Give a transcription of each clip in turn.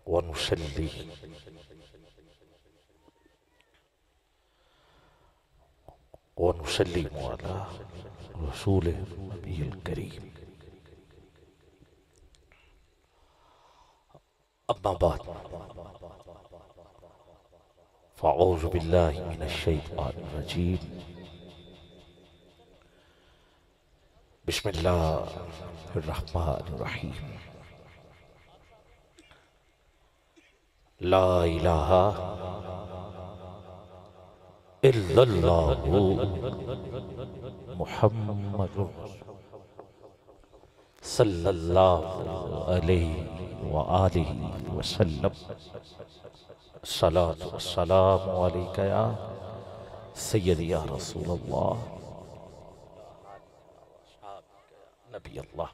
व नुसल्ली व नुसल्लिमु अला रसूलिहिन नबिय्यिल करीम। अम्मा बाद फ़अऊज़ु बिल्लाहि मिनश शैतानिर रजीम। बिस्मिल्लाहिर रहमानिर रहीम। ला इलाहा इल्लल्लाहु मुहम्मदुर सल्लल्लाहु अलैहि व आलिहि वसल्लम। सलातु वस्सलामु अलैका या सय्यदी या रसूलल्लाह नबी अल्लाह।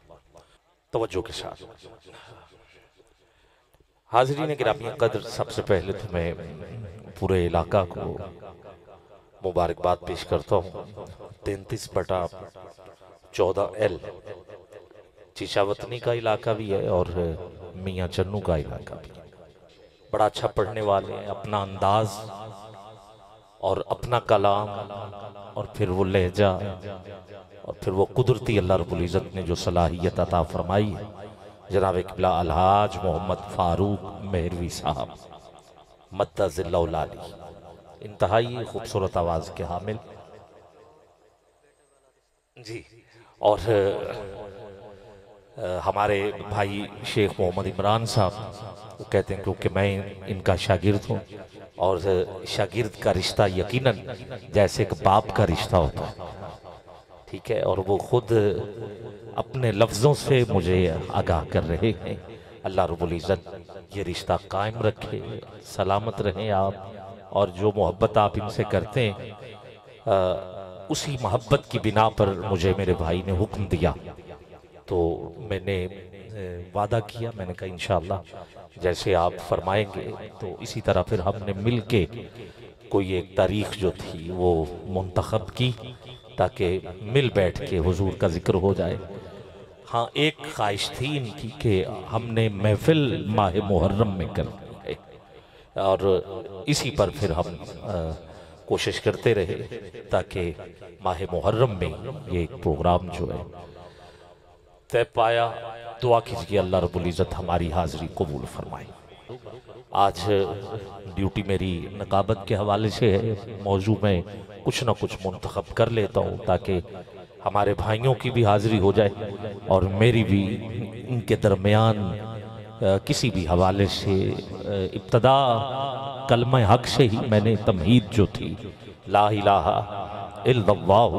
तवज्जो के साथ हाज़रीन गिरामी क़द्र, सबसे पहले तो मैं पूरे इलाका को मुबारकबाद पेश करता हूँ। 33/14L चीशावतनी का इलाका भी है और मियाँ चन्नू का इलाका भी। बड़ा अच्छा पढ़ने वाले हैं, अपना अंदाज और अपना कलाम और फिर वो लहजा और फिर वो कुदरती अल्लाह रब्बुल इज़्ज़त ने जो सलाहियत अता फरमाई है। जनाब क़िबला अलहाज मोहम्मद फ़ारूक मेहरवी साहब मद्दज़िल्लहुल आली, इंतहाई खूबसूरत आवाज़ के हामिल जी। और हमारे भाई शेख मोहम्मद इमरान साहब, वो कहते हैं क्योंकि मैं इनका शागिर्द हूँ और शागिर्द का रिश्ता यकीनन जैसे एक बाप का रिश्ता होता है, ठीक है। और वो खुद अपने लफ्ज़ों से मुझे आगाह कर रहे हैं। अल्लाह रब्बुल इज़्ज़त ये रिश्ता कायम रखे, सलामत रहें आप, और जो मोहब्बत आप इनसे करते हैं उसी मोहब्बत की बिना पर मुझे मेरे भाई ने हुक्म दिया, तो मैंने वादा किया। मैंने कहा इंशाअल्लाह जैसे आप फरमाएंगे तो इसी तरह फिर हमने मिल के कोई एक तारीख जो थी वो मुंतखब की ताकि मिल बैठ के हुजूर का जिक्र हो जाए। हाँ, एक ख्वाहिश थी इनकी कि हमने महफिल माह मुहर्रम में करनी है और इसी पर फिर हम कोशिश करते रहे ताकि माह मुहर्रम में ये एक प्रोग्राम जो है तय पाया। दुआ कीजिए अल्लाह रब्बुल इज़्ज़त हमारी हाज़िरी कबूल फरमाए। आज ड्यूटी मेरी नकाबत के हवाले से है, मौजू में कुछ ना कुछ मुंतखब कर लेता हूँ ताकि हमारे भाइयों की भी हाज़िरी हो जाए और मेरी भी इनके दरमियान किसी भी हवाले से इब्तदा कलमा हक से ही मैंने तमहीद जो थी ला इलाहा इल्लल्लाहु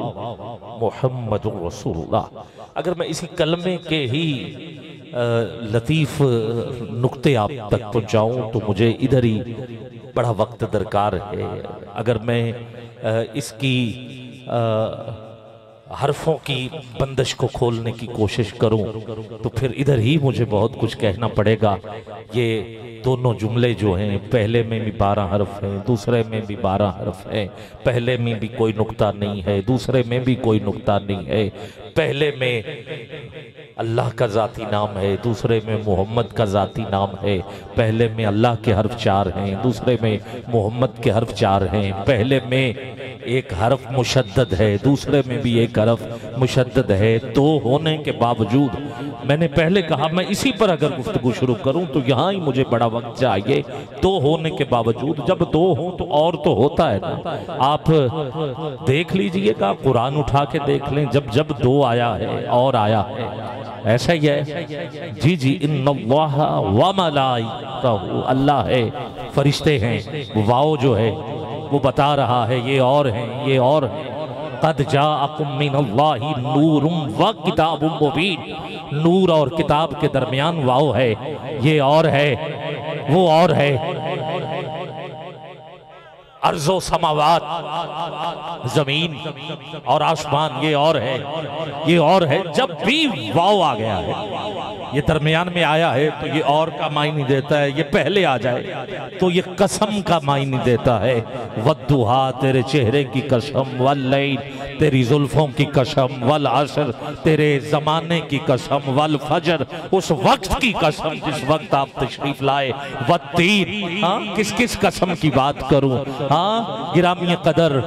मुहम्मदुर रसूलुल्लाह, अगर मैं इसी कलमे के ही लतीफ़ नुक्ते आप तक पहुँचाऊँ तो मुझे इधर ही बड़ा वक्त दरकार है। अगर मैं इसकी हरफों की बंदिश को खोलने की कोशिश करूं तो फिर इधर ही मुझे बहुत कुछ कहना पड़ेगा। ये दोनों जुमले जो हैं, पहले में भी 12 हरफ हैं, दूसरे में भी 12 हरफ हैं। पहले में भी कोई नुक्ता नहीं है, दूसरे में भी कोई नुक्ता नहीं है। पहले में अल्लाह का ज़ाती नाम है, दूसरे में मोहम्मद का ज़ाती नाम है। पहले में अल्लाह के हर्फ 4 हैं, दूसरे में मोहम्मद के हर्फ 4 हैं। पहले में एक हरफ मुशद्दद है, दूसरे में भी एक हरफ मुशद्दद है। 2 होने के बावजूद मैंने पहले कहा मैं इसी पर अगर गुफ्तगू शुरू करूं तो यहाँ ही मुझे बड़ा वक्त चाहिए। 2 होने के बावजूद, जब 2 हो तो और तो होता है ना। आप देख लीजिएगा, कुरान उठा के देख लें, जब जब 2 आया है और आया है, ऐसा ही है। जी जी, इन्नल्लाहा व मलाइकतहु, अल्लाह है, फरिश्ते हैं। वाओ जो है वो बता रहा है ये और है, ये और है। क़द जाअकुम मिनल्लाहि नूरुम व किताबुम मुबीन, नूर और किताब के दरमियान वाओ है, ये और है, वो और है। अर्ज़ो समावात, जमीन और आसमान, ये और है, ये और है। जब भी वाओ आ गया है ये दरमियान में आया है तो ये और का मायने देता है, ये पहले आ जाए तो ये कसम का मायने देता है। वद्दुहा तेरे चेहरे की कसम, वल्लैल तेरी जुल्फों की कसम, वल असर तेरे जमाने की कसम, वल फजर उस वक्त की कसम जिस वक्त आप तशरीफ लाए, वत्तीन हाँ किस किस कसम की बात करूं। हाँ गिरामी कदर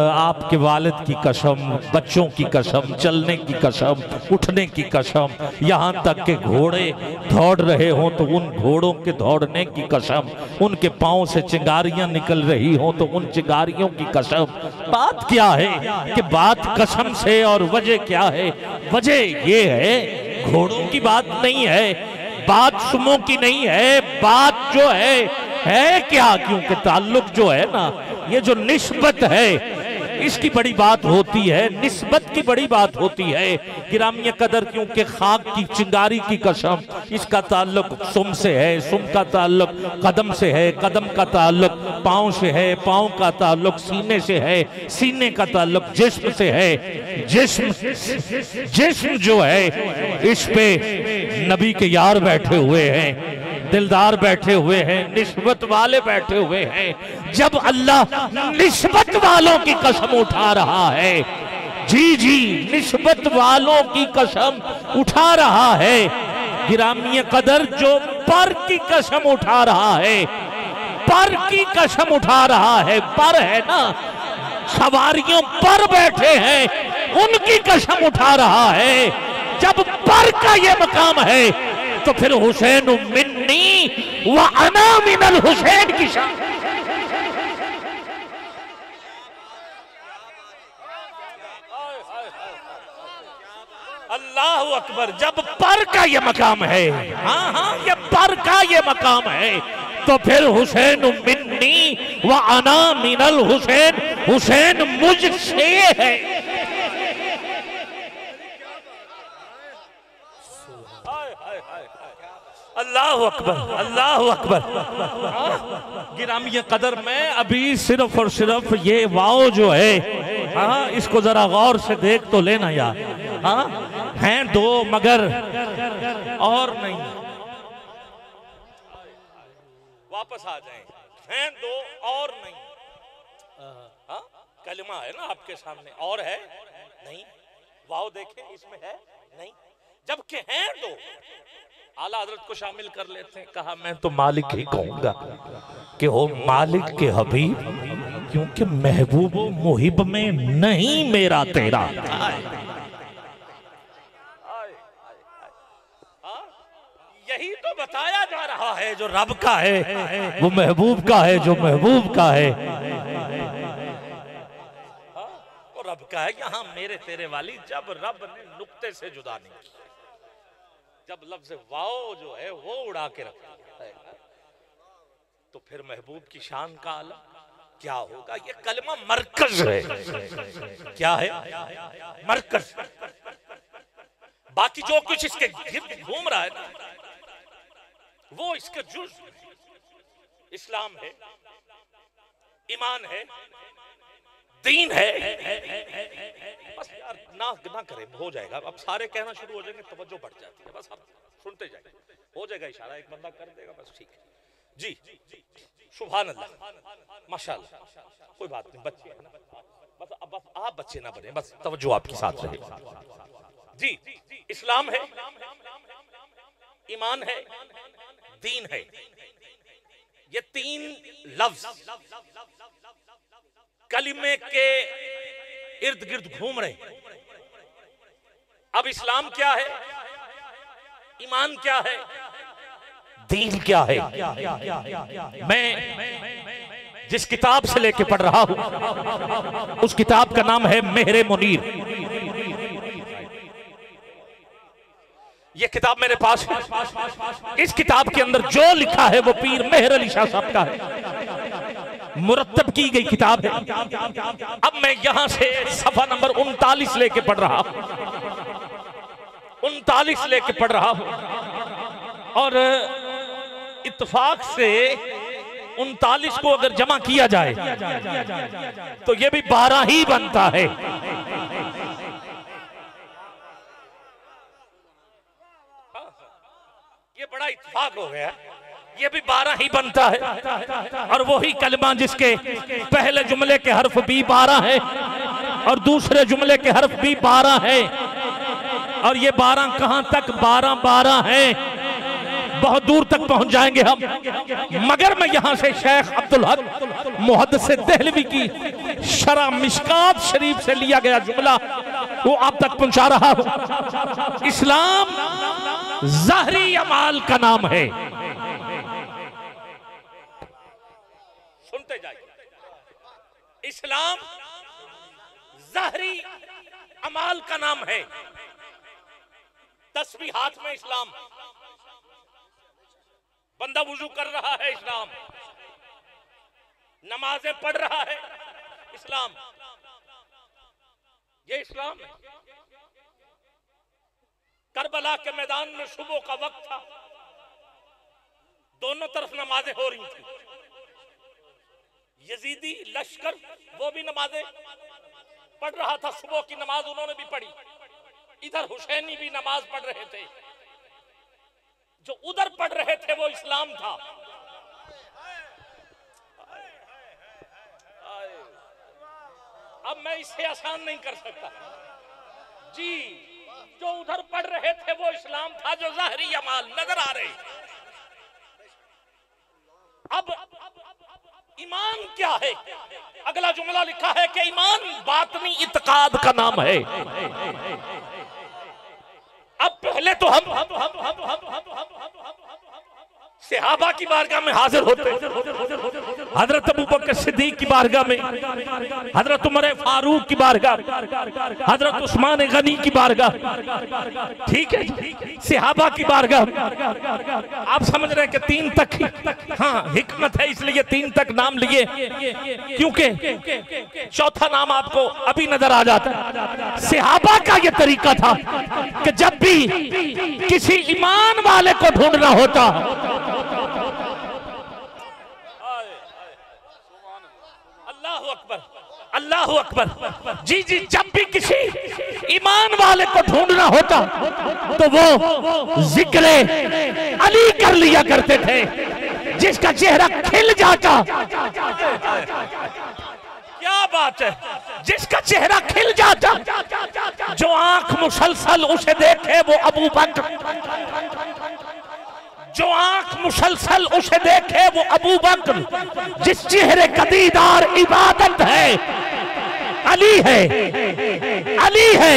आपके वालिद की कसम, बच्चों की कसम, चलने की कसम, उठने की कसम, यहाँ तक के घोड़े दौड़ रहे हों तो उन घोड़ों के दौड़ने की कसम, उनके पांव से चिंगारियां निकल रही हों तो उन चिंगारियों की कसम। बात क्या है कि बात कसम से, और वजह क्या है? वजह ये है घोड़ों की बात नहीं है, बात सुमो की नहीं है, बात जो है क्या? क्योंकि ताल्लुक जो है ना, ये जो निस्बत है इसकी बड़ी बात होती है, निस्बत की बड़ी बात होती है। गिरामी कदर क्योंकि खाक की चिंगारी की कसम, इसका ताल्लुक सुम से है, सुम का ताल्लुक कदम से है, कदम का ताल्लुक पाँव से है, पाँव का ताल्लुक सीने से है, सीने का ताल्लुक जिस्म से है। जिस्म जो है इस पे नबी के यार बैठे हुए हैं, दिलदार बैठे हुए हैं, निस्बत वाले बैठे हुए हैं। जब अल्लाह निस्बत वालों की कसम उठा रहा है, जी जी निस्बत वालों की कसम उठा रहा है, गिरामी कदर जो पर की कसम उठा रहा है, पर की कसम उठा रहा है, पर है ना सवारियों पर बैठे हैं उनकी कसम उठा रहा है। जब पर का ये मकाम है तो फिर हुसैन मिन्नी व अना मिनल हुसैन की शान। अल्लाहु अकबर। जब पर का ये मकाम है, हाँ हाँ ये पर का ये मकाम है, तो फिर हुसैन मिन्नी व अना मिनल हुसैन, हुसैन मुझसे है। अल्लाह अकबर, अल्लाह अकबर। गिरामी कदर में अभी सिर्फ और सिर्फ ये वाओ जो है, हाँ इसको जरा गौर से देख तो लेना यार। हाँ हैं दो मगर और नहीं, वापस आ जाएं, हैं दो और नहीं। हाँ कलमा है ना आपके सामने, और है नहीं, वाओ देखें इसमें है नहीं, जबकि हैं दो। आला हजरत को शामिल कर लेते हैं। कहा मैं तो मालिक ही कहूंगा कि हो मालिक के हबीब, क्योंकि महबूब मुहिब में नहीं मेरा तेरा। यही तो बताया जा रहा है, जो रब का है वो महबूब का है, जो महबूब का है वो रब का है। यहाँ मेरे तेरे वाली जब रब ने नुक्ते से जुदा नहीं किया, जब लफ्ज़ वाओ जो है वो उड़ा के रखा है, तो फिर महबूब की शान का आला क्या होगा? ये कलमा मरकज है। क्या है? मरकज। बाकी जो कुछ इसके गिर्द घूम रहा है ना, वो इसका जुज़। इस्लाम है, ईमान है, दीन है। बस यार ना करें, हो जाएगा। अब सारे कहना शुरू हो जाएंगे, तवज्जो बढ़ जाती है। बस आप सुनते जाएंगे, हो जाएगा इशारा, एक बंदा कर देगा बस, ठीक है जी। सुभान अल्लाह, माशाअल्लाह। कोई बात नहीं, बच्चे हैं ना, बस आप बच्चे ना बने, बस तवज्जो आपके साथ रहे जी। इस्लाम है, ईमान है, दीन है, ये तीन लफ्ज कलिमे के इर्द गिर्द घूम रहे। अब इस्लाम क्या है, ईमान क्या है, दीन क्या है? मैं जिस किताब से लेके पढ़ रहा हूं उस किताब का नाम है मेहरे मुनीर। ये किताब मेरे पास है। इस किताब के अंदर जो लिखा है वो पीर मेहर अली शाह साहब का है, मुरत्तब की गई किताब है। अब मैं यहां से सफा नंबर 39 लेके पढ़ रहा हूं, 39 लेके पढ़ रहा हूं, और इत्तेफाक से 39 को अगर जमा किया जाए तो ये भी 12 ही बनता है। ये बड़ा इत्तेफाक हो गया, ये भी 12 ही बनता है। और वही कलमा जिसके पहले जुमले के हर्फ भी 12 है और दूसरे जुमले के हर्फ भी 12 है। और ये 12 कहां तक? 12 है, बहुत दूर तक पहुंच जाएंगे हम। मगर मैं यहां से शेख अब्दुल हक मुहद्दिस देहलवी की शरह मिशकात शरीफ से लिया गया जुमला वो आप तक पहुंचा रहा हूं। इस्लाम ज़ाहिरी अमाल का नाम है। सुनते जाइए, इस्लाम ज़ाहिरी अमाल का नाम है। तस्बीह हाथ में इस्लाम, बंदा वुजू कर रहा है इस्लाम, नमाजें पढ़ रहा है इस्लाम, ये इस्लाम है। करबला के मैदान में सुबह का वक्त था, दोनों तरफ नमाजें हो रही थी। यजीदी लश्कर वो भी नमाजें पढ़ रहा था, सुबह की नमाज उन्होंने भी पढ़ी। इधर हुसैनी भी नमाज पढ़ रहे थे। जो उधर पढ़ रहे थे वो इस्लाम था। अब मैं इसे आसान नहीं कर सकता जी। जो उधर पढ़ रहे थे वो इस्लाम था, जो ज़ाहिरी अमाल नजर आ रहे। अब ईमान क्या है? अगला जुमला लिखा है कि ईमान बातनी इत्काद का नाम है। अब पहले तो हम सहाबा की बारगाह में हाजिर होते, हजरत अबू बकर सिद्दीक की बारगाह में, हजरत उमर फारूक की बारगाह, हजरत उस्मान गनी की बारगाह, ठीक है, सहाबा की बारगाह। आप समझ रहे हैं कि 3 तक, हाँ हिकमत है इसलिए 3 तक नाम लिए, क्योंकि चौथा नाम आपको अभी नजर आ जाता है। सहाबा का यह तरीका था कि जब भी किसी ईमान वाले को ढूंढना होता, अल्लाह अकबर, जी जी, जब भी किसी ईमान वाले को ढूंढना होता तो वो जिक्र अली कर लिया करते थे, जिसका चेहरा खिल जाता। क्या बात है, जिसका चेहरा खिल जाता, जो आंख मुसलसल उसे देखे वो अबू बकर, जो आंख मुसलसल उसे देखे वो अबू बकर, जिस चेहरे का दीदार इबादत है अली है, अली है,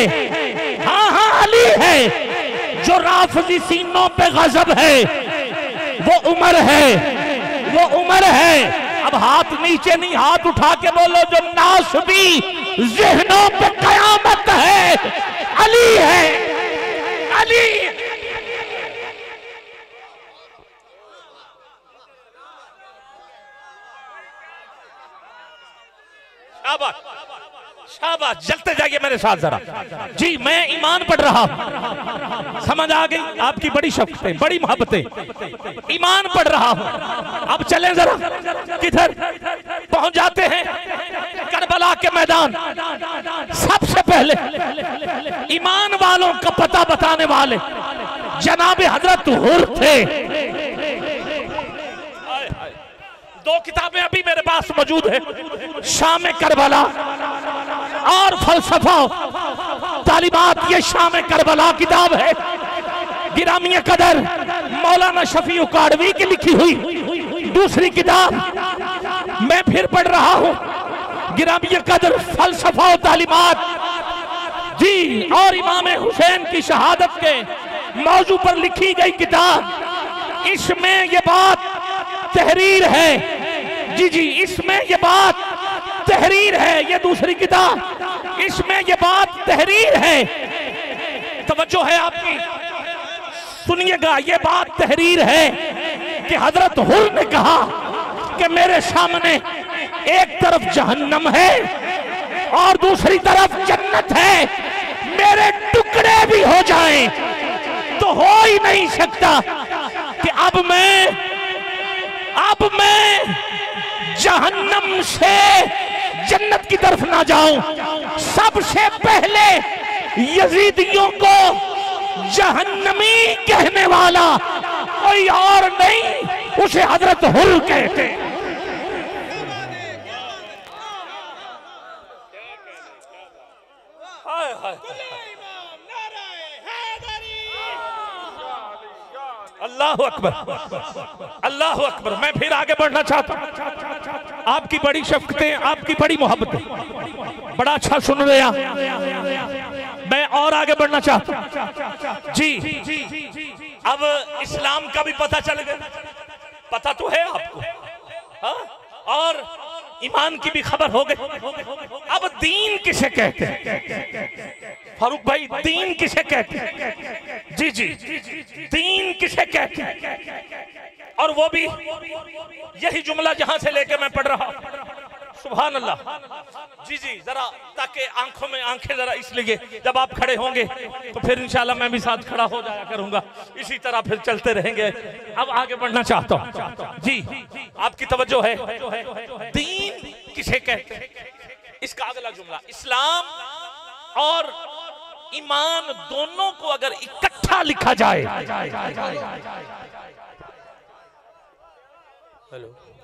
हाँ हाँ अली है। जो राफजी सीनों पे गजब है वो उमर है, वो उमर है। अब हाथ नीचे नहीं, हाथ उठा के बोलो, जो नासबी ज़हनों पे कयामत है अली है, अली। शाबाश शाबाश, जलते जाइए मेरे साथ जरा जी। मैं ईमान पढ़ रहा हूं, समझ आ गई आपकी बड़ी शौक़ें, बड़ी मोहब्बतें। ईमान पढ़ रहा हूं। अब चलें जरा, किधर पहुंच जाते हैं? करबला के मैदान। सबसे पहले ईमान वालों का पता बताने वाले जनाब हजरत हुर थे। 2 किताबें अभी मेरे पास मौजूद है, शाम करबला और फलसफा तालिबात। ये शाम करबला किताब है, गिरामी कदर मौलाना शफी उकाड़वी की लिखी हुई दूसरी किताब मैं फिर पढ़ रहा हूं, गिरामी कदर फलसफा तालिबात जी। और इमाम हुसैन की शहादत के मौजू पर लिखी गई किताब। इसमें ये बात तहरीर है जी जी, इसमें ये बात तहरीर है। ये दूसरी किताब, इसमें ये बात तहरीर है। तवज्जो है आपकी, सुनिएगा। ये बात तहरीर है कि हजरत हुर ने कहा कि मेरे सामने एक तरफ जहन्नम है और दूसरी तरफ जन्नत है, मेरे टुकड़े भी हो जाएं तो हो ही नहीं सकता कि अब मैं जहन्नम से जन्नत की तरफ ना जाऊं। सबसे पहले यजीदियों को जहन्नमी कहने वाला कोई और नहीं, उसे हजरत हुर कहते हैं। अल्लाह अकबर, अल्लाह अकबर। मैं फिर आगे बढ़ना चाहता हूं। आपकी बड़ी शफ़क़तें, आपकी बड़ी मोहब्बतें, बड़ा अच्छा सुन रहे हैं। मैं और आगे बढ़ना चाहता हूं जी। अब इस्लाम का भी पता चल गया, पता तो है आपको, हाँ? और ईमान की भी खबर हो गई। अब दीन किसे कहते हैं फारूक भाई? दीन किसे कहते हैं? जी जी, दीन किसे कहते हैं? और वो भी यही जुमला जहां से लेके मैं पढ़ रहा हूं। सुभान अल्लाह। जी जी, जरा ताकि आंखों में आंखें जरा, इसलिए जब आप खड़े होंगे तो फिर इंशाल्लाह मैं भी साथ खड़ा हो जाया करूंगा। इसी तरह फिर चलते रहेंगे। अब आगे बढ़ना चाहता हूं जी। आपकी तवज्जो है, दीन किसे कहते हैं? इसका अगला जुमला, इस्लाम और ईमान दोनों को अगर इकट्ठा लिखा जाए,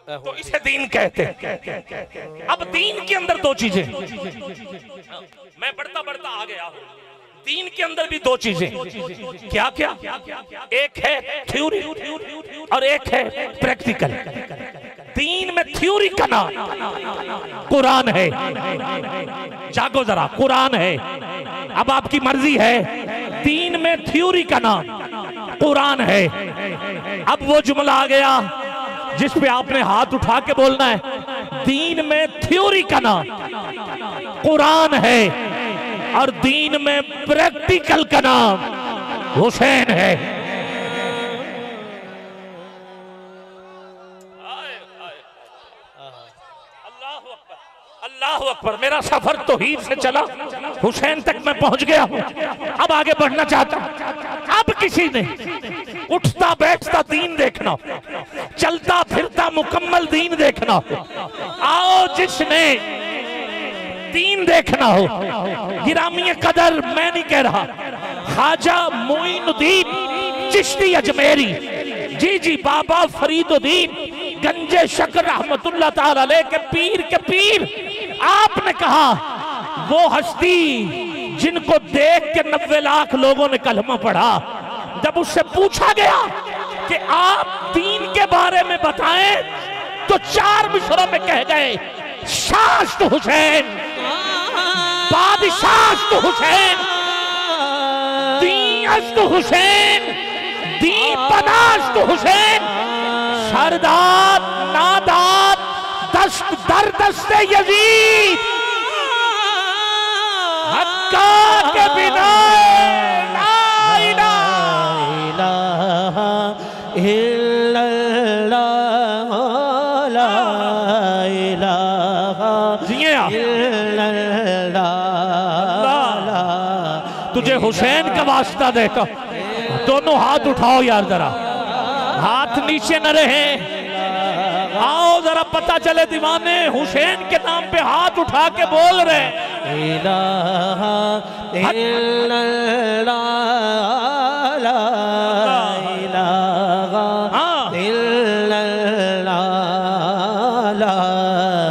तो इसे दीन कहते हैं। अब दीन के अंदर दो चीजें, मैं बढ़ता बढ़ता आ गया हूं। दीन के अंदर भी दो चीजें, क्या क्या? एक है थ्योरी और एक है प्रैक्टिकल। दीन में थ्योरी का नाम कुरान है। जागो जरा, कुरान है। अब आपकी मर्जी है, दीन में थ्योरी का नाम कुरान है। अब वो जुमला आ गया जिस पे आपने हाथ उठा के बोलना है। दीन में थ्योरी का नाम कुरान है और दीन में प्रैक्टिकल का नाम हुसैन है। अल्लाह अकबर। मेरा सफर तौहीद से चला, हुसैन तक मैं पहुंच गया हूं। अब आगे बढ़ना चाहता हूं। अब किसी ने उठता बैठता दीन देखना हो, चलता फिरता मुकम्मल दीन देखना हो, आओ जिसने दीन देखना हो, गिरामी कदर मैं नहीं कह रहा, ख्वाजा मोइनुद्दीन चिश्ती अजमेरी, जी जी, बाबा फरीदुद्दीन गंजे शकर रहमतुल्लाह ताला अलैह के पीर आपने कहा वो हस्ती जिनको देख के 90 लाख लोगों ने कलमा पढ़ा। जब उससे पूछा गया कि आप दीन के बारे में बताएं तो 4 मिसरों में कह गए, शास्त हुसैन, बादशाह हुसैन, दीअस्त हुसैन, दीपनास्त हुसैन, सरदार नादात दस्त दर दस्ते यजीद, हक्का के बिना ला इलाहा इल्लल्लाह, ला इलाहा इल्लल्लाह। तुझे हुसैन का वास्ता देता, दोनों हाथ उठाओ यार, जरा हाथ नीचे न रहे। आओ जरा पता चले दीवाने हुसैन के नाम पे हाथ उठा के बोल रहे। इलाहा इल्लल्लाह, ला इलाहा इल्लल्लाह।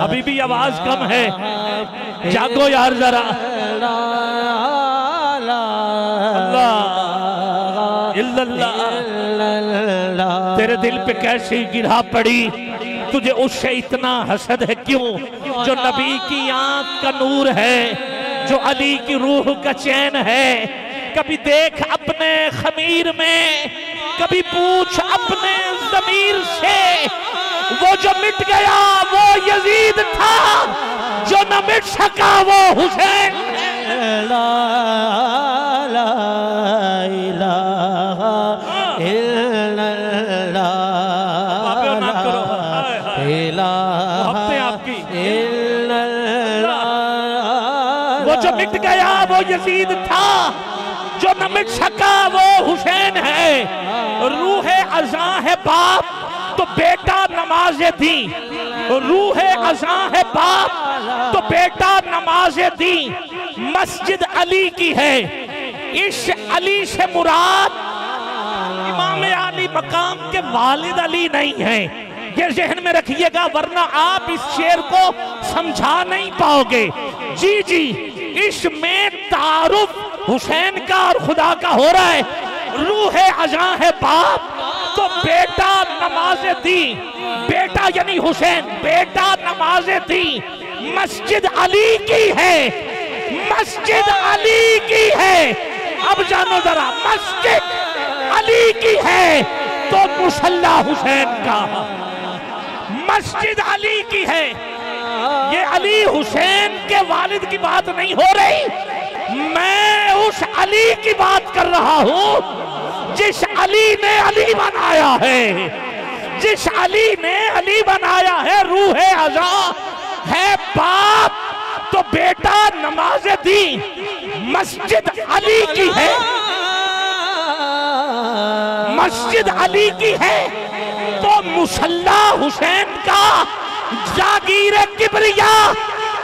अभी भी आवाज कम है, जागो यार जरा। तेरे दिल पे कैसी गिरा पड़ी, तुझे उससे इतना हसद है क्यों? जो नबी की आंख का नूर है, जो अली की रूह का चैन है। कभी देख अपने खमीर में, कभी पूछ अपने ज़मीर से, वो जो मिट गया वो यजीद था, जो न मिट सका वो हुसैन। ला इलाहा इल्लल्लाह, वो जो मिट गया वो यजीद था, जो न मिट सका वो हुसैन है। रूह अज़ा है बाप तो बेटा नमाज़े दी, रूह अज़ा है बाप तो बेटा नमाज़े दी। मस्जिद अली की है, इस अली से मुराद इमाम अली मकाम के वालिद अली नहीं है, ये जहन में रखिएगा, वरना आप इस शेर को समझा नहीं पाओगे। जी जी, इसमें तारुफ हुसैन का और खुदा का हो रहा है। रूह अज़ा है बाप तो बेटा नमाज़े दी, बेटा यानी हुसैन, बेटा नमाज़े दी। मस्जिद अली की है, मस्जिद अली की है। अब जानो जरा, मस्जिद अली की है तो मुसल्ला हुसैन का, मस्जिद अली की है। ये अली हुसैन के वालिद की बात नहीं हो रही, मैं उस अली की बात कर रहा हूं जिस अली ने अली बनाया है, जिस अली ने अली बनाया है। रूह अज़ा है बाप तो बेटा नमाज़ दी, मस्जिद अली की है, मस्जिद अली की है तो मुसल्ला हुसैन का। जागीर किबरिया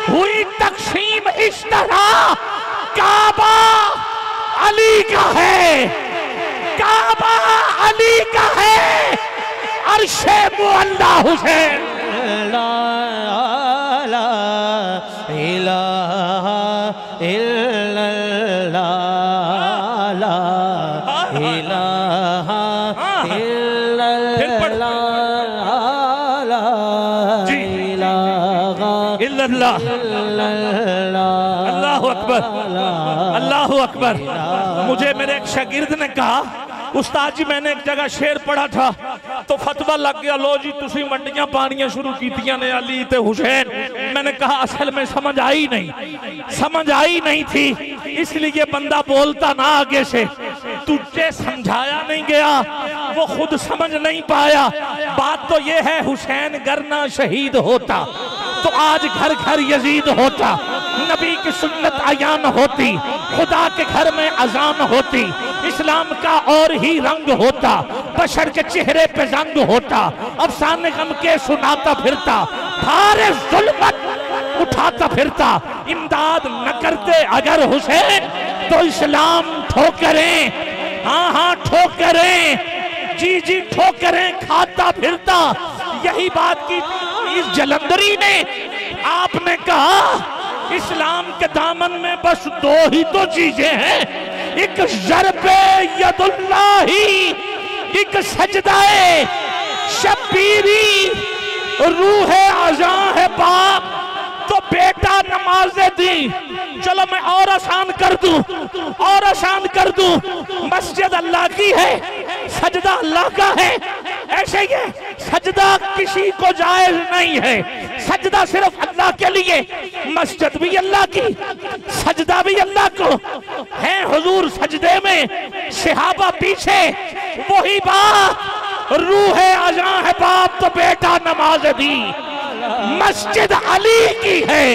हुई तकसीम इस तरह, काबा अली का है, काबा अली का है, अर्शे मुअल्ला हुसैन। ला इलाहा इल्लल्लाह, ला इलाहा इल्लल्लाह, इल्लल्लाह। अल्लाहु अकबर, अल्लाहु अकबर। मुझे मेरे एक शागिर्द ने कहा, उस्ताद जी मैंने एक जगह शेर पढ़ा था तो फतवा लग गया, लो जी तुसी मंडियां पानियां शुरू कीतियां ने अली ते हुसैन। मैंने कहा असल में समझ आई नहीं, समझ आई नहीं थी, इसलिए बंदा बोलता ना आगे से। तुझे समझाया नहीं गया, वो खुद समझ नहीं पाया। बात तो ये है, हुसैन गरना शहीद होता तो आज घर घर यजीद होता, नबी की सुन्नत अयान होती, खुदा के घर में अजान होती, इस्लाम का और ही रंग होता, बशर के चेहरे पे जंग होता, अफसाने गम के सुनाता फिरता, थारे जुल्मत उठाता फिरता। इमदाद न करते अगर हुसैन तो इस्लाम ठोकरें, हाँ हाँ ठोकरें, जी जी ठोकरें खाता फिरता। यही बात की इस जलंधरी ने, आपने कहा इस्लाम के दामन में बस दो ही तो चीजें हैं, एक ज़रबे यदुल्लाही, एक सजदाए शब्बीरी। रूह अज़ा है बाप तो बेटा नमाज़े दी। चलो मैं और आसान कर दूं, और आसान कर दूं, मस्जिद अल्लाह की है, सजदा अल्लाह का है। ऐसे ही सजदा किसी को जायज नहीं है, सजदा सिर्फ अल्लाह के लिए, मस्जिद भी अल्लाह की, सजदा भी अल्लाह को है। हुजूर सजदे में, सहाबा पीछे, वही बात। रूह अज़ा है बाप तो बेटा नमाज दी, मस्जिद अली की है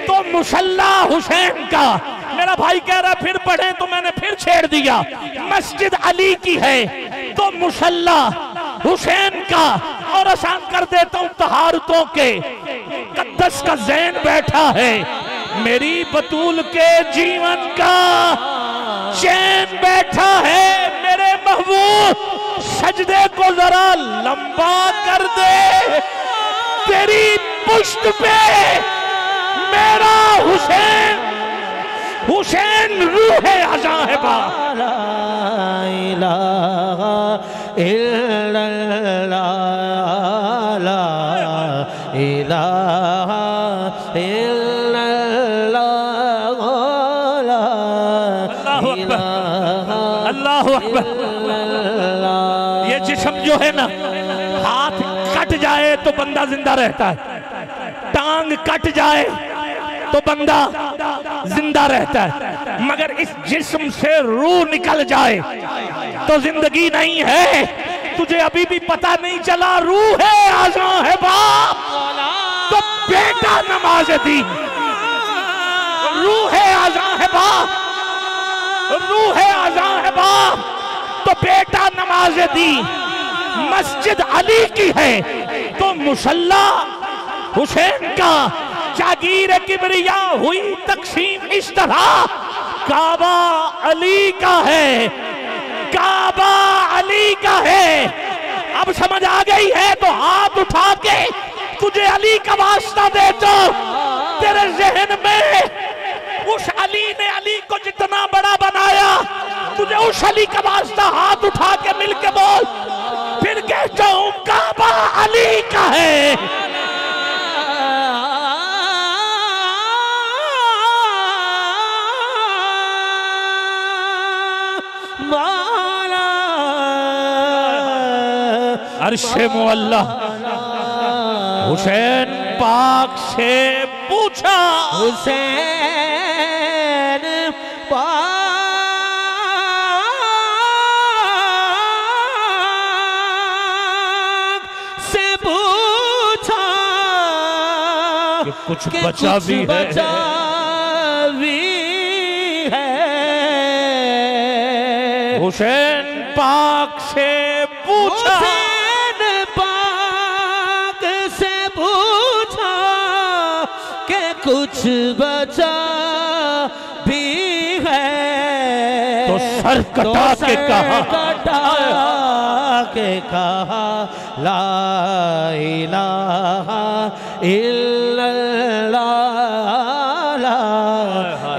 तो मुसल्ला हुसैन का। मेरा भाई कह रहा फिर पढ़े तो मैंने फिर छेड़ दिया। मस्जिद अली की है तो मुसल्ला हुसैन का। और आसान कर देता हूं तहारतों के, कद्दस का ज़ैन बैठा है, मेरी बतूल के जीवन का चैन बैठा है। मेरे महबूब सजदे को जरा लंबा कर दे, तेरी पुश्त पे मेरा हुसैन, हुसैन रूह अज़ा है बाप। ला इलाहा इल्लल्लाह, ला इलाहा इल्लल्लाह, ला इलाहा अल्लाहु अकबर। ये जिस्म जो है ना, हाथ कट जाए तो बंदा जिंदा रहता है, टांग कट जाए तो बंदा जिंदा रहता है, मगर इस जिस्म से रूह निकल जाए तो जिंदगी नहीं है। तुझे अभी भी पता नहीं चला, रूह अज़ा है बाप तो बेटा नमाज़ दी। रूह अज़ा है बाप, रूह अज़ा है बाप तो बेटा नमाज़ दी। मस्जिद अली की है तो मुसल्ला हुसैन का। जागीर किबरिया हुई तकसीम इस तरह, काबा अली का है, काबा अली का है। अब समझ आ गई है तो हाथ उठा के तुझे अली का वास्ता देता तेरे जहन में उस अली ने अली को जितना बड़ा बनाया, तुझे उस अली का वास्ता हाथ उठा के मिल के बोल, फिर कहता हूं काबा अली का है। अर्शे मुअल्ला हुसैन पाक से पूछा, हुसैन पाक से पूछा कि कुछ बचा भी है। हुसैन पाक से पूछा, कुछ बचा भी है। तो सर कटा के कहा ला इलाहा इल्लल्लाह ला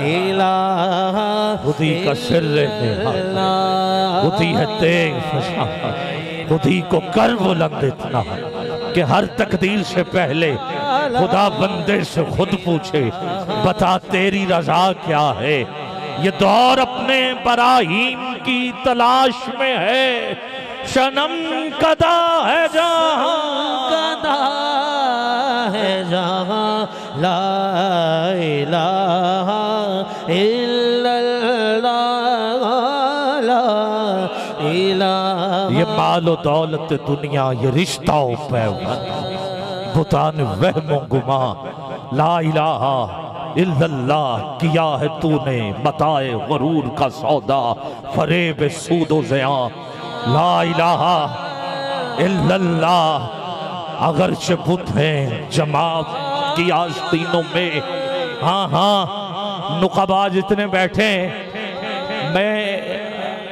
इलाहा। खुदी का सिर खुदी है तेज, खुदी को कर बुलंद इतना कि हर तकदीर से पहले खुदा बंदे से खुद पूछे, बता तेरी रजा क्या है। ये दौर अपने बराहीम की तलाश में है, शनम कदा है जहां, कदा है जहां ला इलाहा इल्लल्लाह ला इलाहा। ये मालो दौलत दुनिया, ये रिश्ताओं पे बुतान वहमो गुमा, ला इलाहा इल्लल्लाह किया है तूने मताए गरूर का सौदा, फरेब सूदो ज़िया। ला इलाहा इल्लल्लाह अगरचे बुत हैं जमात की आस्तीनों में, हाँ हाँ नुक़बा जितने बैठे, मैं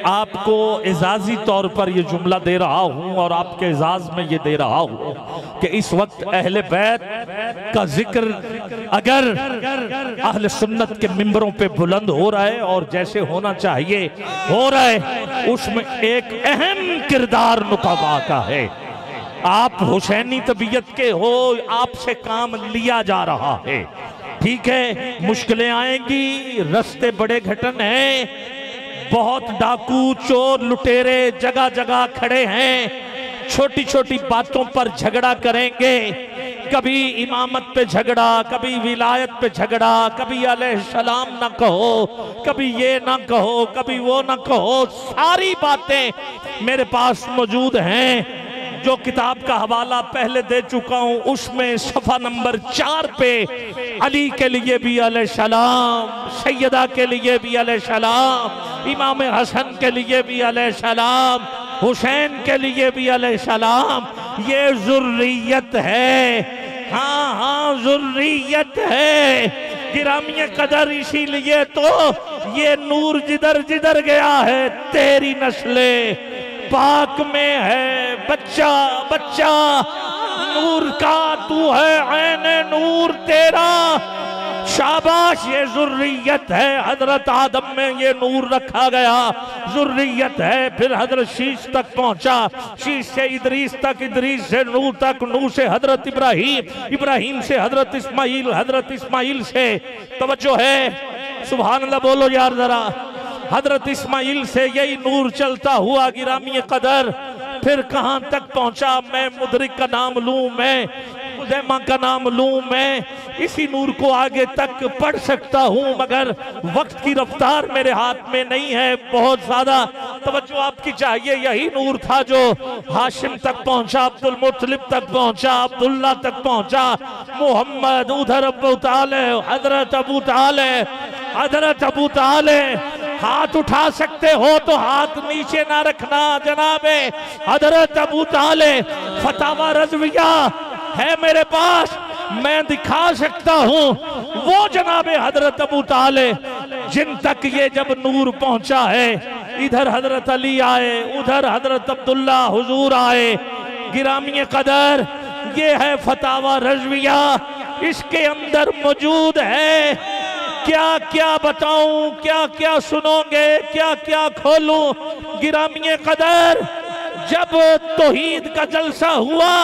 आपको एजाजी तौर पर यह जुमला दे रहा हूं और आपके एजाज में ये दे रहा हूं कि इस वक्त अहले बैत का जिक्र अगर अहले सुन्नत के मिंबरों पे बुलंद हो रहा है और जैसे होना चाहिए हो रहा है, उसमें एक अहम किरदार नुक़बा का है। आप हुसैनी तबीयत के हो, आपसे काम लिया जा रहा है, ठीक है। मुश्किलें आएंगी, रास्ते बड़े घटन हैं, बहुत डाकू चोर लुटेरे जगह जगह खड़े हैं, छोटी छोटी बातों पर झगड़ा करेंगे। कभी इमामत पे झगड़ा, कभी विलायत पे झगड़ा, कभी अलैहिस्सलाम ना कहो, कभी ये ना कहो, कभी वो ना कहो। सारी बातें मेरे पास मौजूद हैं। जो किताब का हवाला पहले दे चुका हूं उसमें सफ़ा नंबर 4 पे अली के लिए भी अलैहिस्सलाम, सैयदा के लिए भी अलैहिस्सलाम, इमाम हसन के लिए भी अलैहिस्सलाम, हुसैन के लिए भी अलैहिस्सलाम। ये ज़ुर्रियत है, हाँ हाँ ज़ुर्रियत है। गिरामी कदर इसीलिए तो ये नूर जिधर जिधर गया है तेरी नस्ले पाक में है। बच्चा बच्चा नूर का तू है, ऐने नूर तेरा, शाबाश। ये ज़ुर्रियत है, हजरत आदम में ये नूर रखा गया, ज़ुर्रियत है। फिर हजरत शीश तक पहुंचा, शीश से इदरीस तक, इदरीस से नूह तक, नूह से हजरत इब्राहीम, इब्राहीम से हजरत इस्माइल, हजरत इस्माइल से तवज्जो है, सुभान अल्लाह बोलो यार जरा। हजरत इस्माइल से यही नूर चलता हुआ गिरामी कदर फिर कहां तक पहुंचा। मैं मुदरिक का नाम लूं, मैं उदैमा का नाम लूं, मैं इसी नूर को आगे तक पढ़ सकता हूं, मगर वक्त की रफ्तार मेरे हाथ में नहीं है बहुत ज्यादा। तवज्जो आपकी चाहिए। यही नूर था जो हाशिम तक पहुंचा, अब्दुल मुत्तलिब तक पहुंचा, अब्दुल्ला तक पहुंचा, मोहम्मद, उधर अबू तालिब, हजरत अबू तालिब, हजरत अबू तालिब। हाथ उठा सकते हो तो हाथ नीचे ना रखना जनाबे हजरत अबू तालिब। फतावा रज़विया है मेरे पास, मैं दिखा सकता हूं वो जनाबे हजरत अबू तालिब जिन तक ये जब नूर पहुंचा है। इधर हजरत अली आए, उधर हजरत अब्दुल्ला हुजूर आए। गिरामी कदर ये है फतावा रज़विया, इसके अंदर मौजूद है। क्या क्या बताऊं, क्या क्या सुनोगे, क्या क्या खोलूं। गिरामी कदर जब तौहीद का जलसा हुआ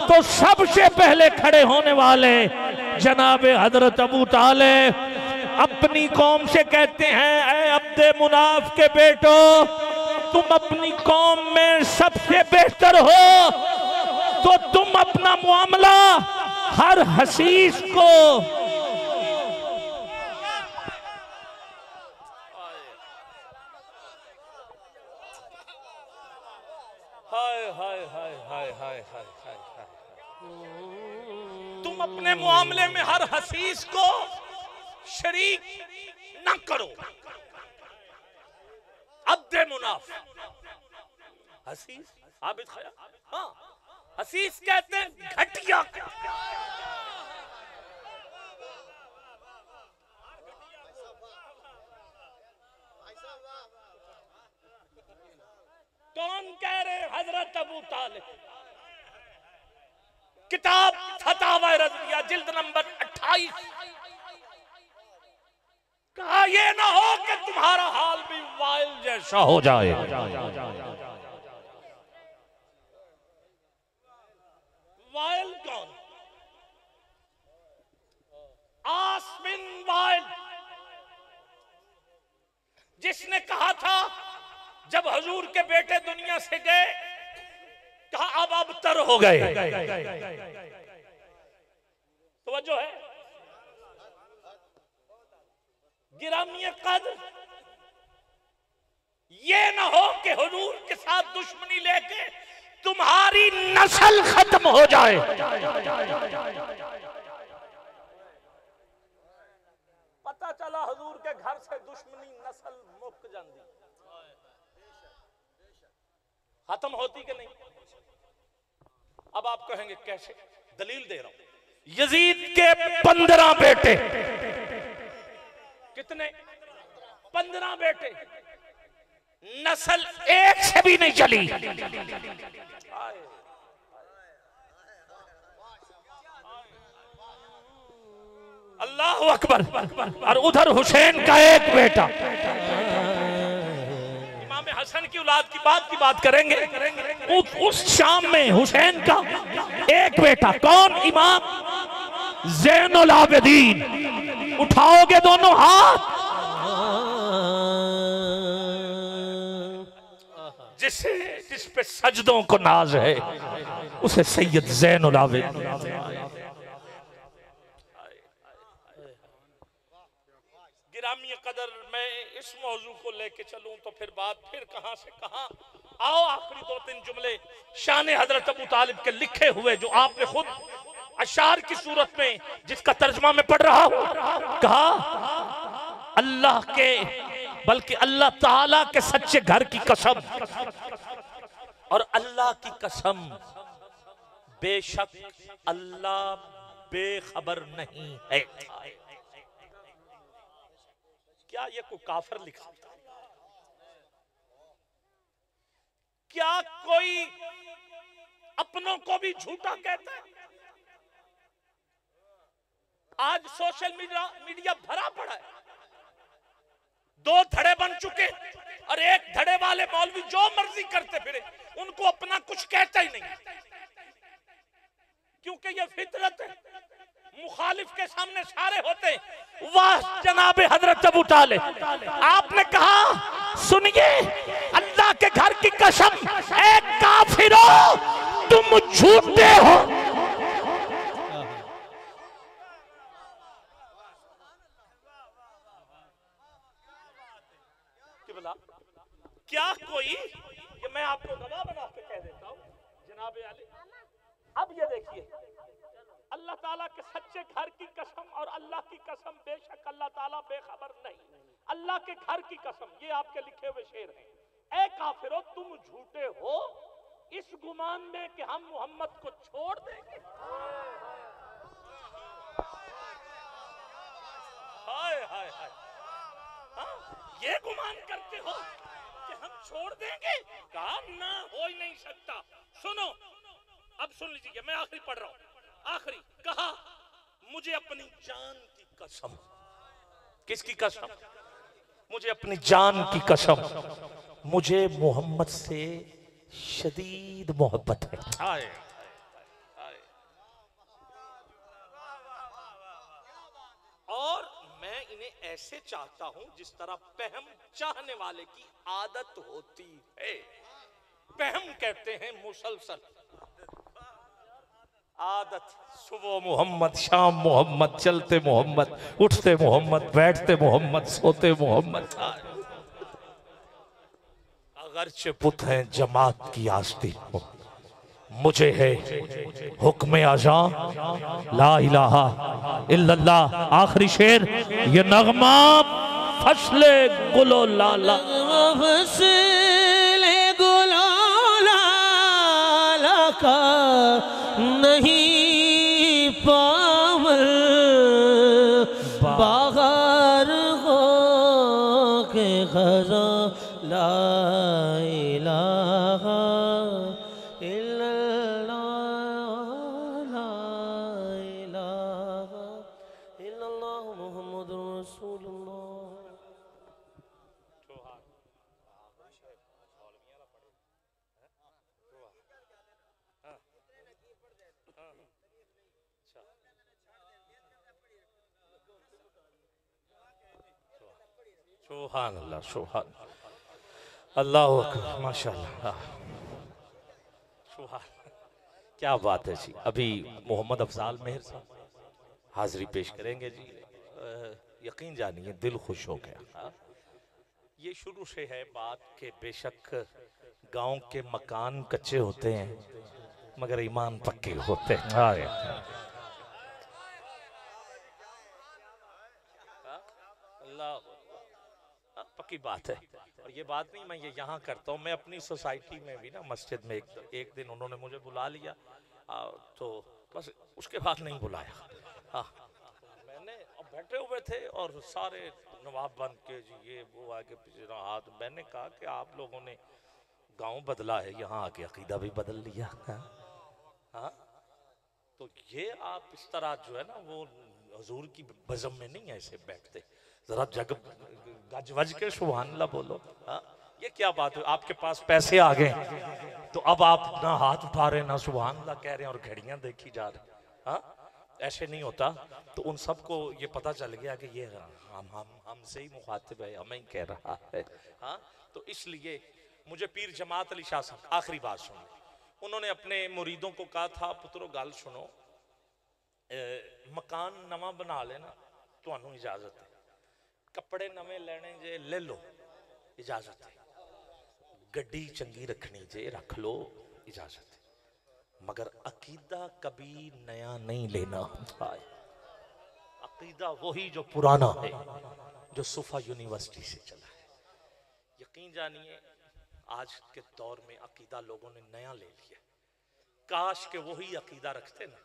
तो सबसे पहले खड़े होने वाले जनाबे हजरत अबू तालिब अपनी कौम से कहते हैं, ऐ अब्दे मुनाफ के बेटो, तुम अपनी कौम में सबसे बेहतर हो, तो तुम अपना मामला हर हसीस को तुम अपने मामले में हर हसीस को शरीक न करो। अब्दे मुनाफ हसीस आबिद खया, हाँ हसीस कहते हैं घटिया। कौन कह रहे? हजरत अबू तालिब। किताब फतावा रज़विया जिल्द नंबर 28। कहा ये ना हो कि तुम्हारा हाल भी वाइल जैसा हो जाए। वाइल कौन? आसमिन वाइल, जिसने कहा था जब हुजूर के बेटे दुनिया से गए, कहा अब अबतर हो गए। तो वजह है गिरामी कद्र, ये ना हो कि हुजूर के साथ दुश्मनी लेके तुम्हारी नस्ल खत्म हो जाए। पता चला हुजूर के घर से दुश्मनी नस्ल मुक जाती, खत्म होती कि नहीं? अब आप कहेंगे कैसे? दलील दे रहा हूं। यजीद के 15 बेटे, कितने? 15 बेटे, नस्ल एक से भी नहीं चली। अल्लाह अकबर। और उधर हुसैन का एक बेटा, इमाम हसन की औलाद की बात करेंगे। उस शाम में हुसैन का एक बेटा, कौन? इमाम ज़ैनुल आबिदीन। उठाओगे दोनों हाथ, जिस पे सजदों को नाज है, उसे सैयद ज़ैनुल आबिदीन। गिरामी कदर मैं इस मौजू को लेके चलूं तो फिर बात फिर कहां से कहां। आओ आखिरी 2-3 जुमले शान हजरत अबू तालिब के लिखे हुए, जो आपने खुद अशार की सूरत में, जिसका तर्जमा में पढ़ रहा हूं। कहा अल्लाह के, बल्कि अल्लाह ताला के सच्चे घर की कसम, और अल्लाह की कसम, बेशक अल्लाह बेखबर नहीं है। क्या ये कोई काफिर लिख सकता है? क्या कोई अपनों को भी झूठा कहता है? आज सोशल मीडिया भरा पड़ा है, 2 धड़े बन चुके, और एक धड़े वाले मौलवी जो मर्जी करते फिरे, उनको अपना कुछ कहता ही नहीं, क्योंकि ये फितरत है। मुखालिफ के सामने सारे होते। वाह जनाबे हजरत अबू तालिब, आपने कहा सुनिए, अल्लाह के घर की कसम, एक काफिरो तुम झूठे हो। क्या कोई, ये मैं आपको गवाह बना के कह देता हूं जनाबे अली। अब ये देखिए, अल्लाह ताला के सच्चे घर की कसम, और अल्लाह की कसम, बेशक अल्लाह ताला बेखबर नहीं। अल्लाह के घर की कसम, ये आपके लिखे हुए शेर हैं। ए काफिरो तुम झूठे हो इस गुमान में कि हम मोहम्मद को छोड़ देंगे। हाय हाय हाय, ये गुमान करते हो कि हम छोड़ देंगे? कहा ना, हो ही नहीं सकता। सुनो, अब सुन लीजिए, मैं आखिरी पढ़ रहा हूं। आखिरी कहा, मुझे अपनी जान की कसम। किसकी कसम? मुझे अपनी जान की कसम, मुझे मोहम्मद से शदीद मोहब्बत है। आए, आए। और मैं इन्हें ऐसे चाहता हूं जिस तरह पहम चाहने वाले की आदत होती है। पहम कहते हैं मुसलसल आदत। सुबह मोहम्मद, शाम मोहम्मद, चलते मोहम्मद, उठते मोहम्मद, बैठते मोहम्मद, सोते मोहम्मद। अगरचे पुत हैं जमात की आस्तीन हो, मुझे है हुक्म आज़ां ला इलाहा इल्लल्लाह। आखिरी शेर, ये नगमा फसले गुलो लाला, फसले गुलो लाला का नहीं पावल, बाहर हो के खजा ला इलाहा इल्लल्लाह, ला इलाहा इल्लल्लाह मुहम्मदुर रसूलुल्लाह। सुभान अल्लाह, सुभान अल्लाह अकबर, माशाअल्लाह, सुभान। क्या बात है जी। अभी मोहम्मद अफजाल मेहर साहब हाजिरी पेश करेंगे जी। यकीन जानिए दिल खुश हो गया। ये शुरू से है बात के बेशक गांव के मकान कच्चे होते हैं मगर ईमान पक्के होते हैं। पक्की बात है। और ये बात नहीं मैं ये यहाँ करता हूँ, मैं अपनी सोसाइटी में भी ना मस्जिद में एक दिन उन्होंने मुझे बुला लिया, तो बस उसके बाद नहीं बुलाया। हाँ, मैंने अब बैठे हुए थे और सारे नवाब बन के जी ये वो आगे पीछे हाथ, मैंने कहा कि आप लोगों ने गांव बदला है, यहाँ आके अकीदा भी बदल लिया। हाँ, तो ये आप इस तरह जो है ना वो हुजूर की बज़म में नहीं ऐसे बैठते, जरा जग गज वज के सुभान अल्लाह बोलो। हाँ, ये क्या बात है, आपके पास पैसे आ गए तो अब आप ना हाथ उठा रहे ना सुभान अल्लाह कह रहे हैं और घड़ियां देखी जा रही। हाँ, ऐसे नहीं होता। तो उन सबको ये पता चल गया कि ये हमसे ही मुखातिब है, हमें ही कह रहा है। हाँ, तो इसलिए मुझे पीर जमात अली शाह साहब आखिरी बात सुनो, उन्होंने अपने मुरीदों को कहा था, पुत्रो गल सुनो, मकान नवा बना लेना तुहानू इजाजत है, कपड़े नवे लेने जे ले लो इजाजत है, गड्डी चंगी रखनी जे रख लो इजाजत है, मगर अकीदा कभी नया नहीं लेना। अकीदा वही जो पुराना है, जो सुफा यूनिवर्सिटी से चला है। यकीन जानिए आज के दौर में अकीदा लोगों ने नया ले लिया। काश के वही अकीदा रखते ना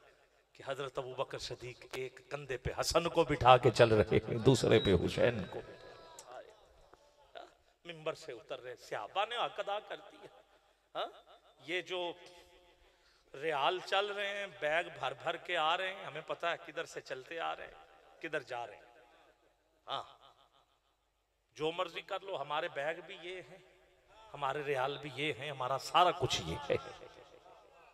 कि हजरत अबू बकर सदीक एक कंधे पे हसन को बिठा के चल रहे हैं, दूसरे पे हुसैन को, मिंबर से उतर रहे, सहाबा ने हक अदा कर दिया। हाँ, ये जो रियाल चल रहे हैं, बैग भर भर के आ रहे हैं, हमें पता है किधर से चलते आ रहे हैं, किधर जा रहे हैं। हाँ, जो मर्जी कर लो, हमारे बैग भी ये हैं, हमारे रियाल भी ये हैं, हमारा सारा कुछ ये है।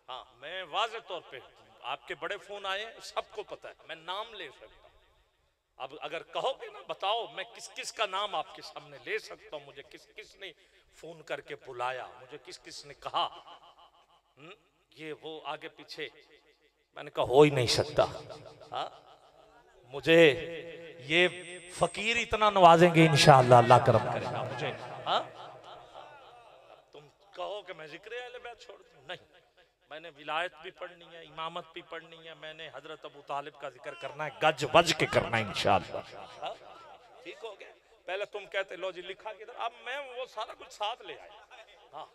हाँ, मैं वाज़ेह तौर पे, आपके बड़े फोन आए, सबको पता है, मैं नाम ले सकता हूँ। अब अगर कहोगे ना बताओ, मैं किस किस का नाम आपके सामने ले सकता हूँ, मुझे किस किस ने फोन करके बुलाया, मुझे किस किस ने कहा ये वो आगे पीछे, मैंने कहा हो ही नहीं सकता। हाँ, मुझे ये फकीर इतना नवाजेंगे इंशाअल्लाह, अल्लाह करम करेगा मुझे। हाँ, तुम कहो कि मैं जिक्र अहले बैत छोड़ दूं, नहीं, मैंने विलायत भी पढ़नी है, इमामत भी पढ़नी है, मैंने हजरत अबू तालिब का जिक्र करना है, गज वज के करना है इंशाअल्लाह। ठीक हो गया। पहले तुम कहते लो जी लिखा किधर, अब मैं वो सारा कुछ साथ ले आया। हाँ,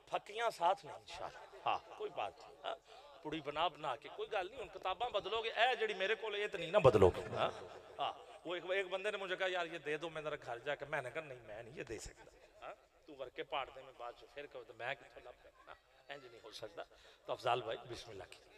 फकियां साथ नहीं इंशाअल्लाह। हाँ, कोई बात नहीं। हाँ, पुड़ी बना बना के कोई गल नहीं, उन किताबां बदलोगे, ए जड़ी मेरे को ये तो नहीं ना बदलोगे। हाँ, हाँ, वो एक बंदे ने मुझे कहा यार ये दे दो, मैं जरा घर जाकर, मैंने कहा नहीं मैं नहीं ये दे सकता। हाँ, तू वर्के पहाड़ दे मैं बाद फिर कहो तो मैं कितों लभ करना इंज नहीं हो सकता। तो अफजाल भाई बिस्मिल्लाह की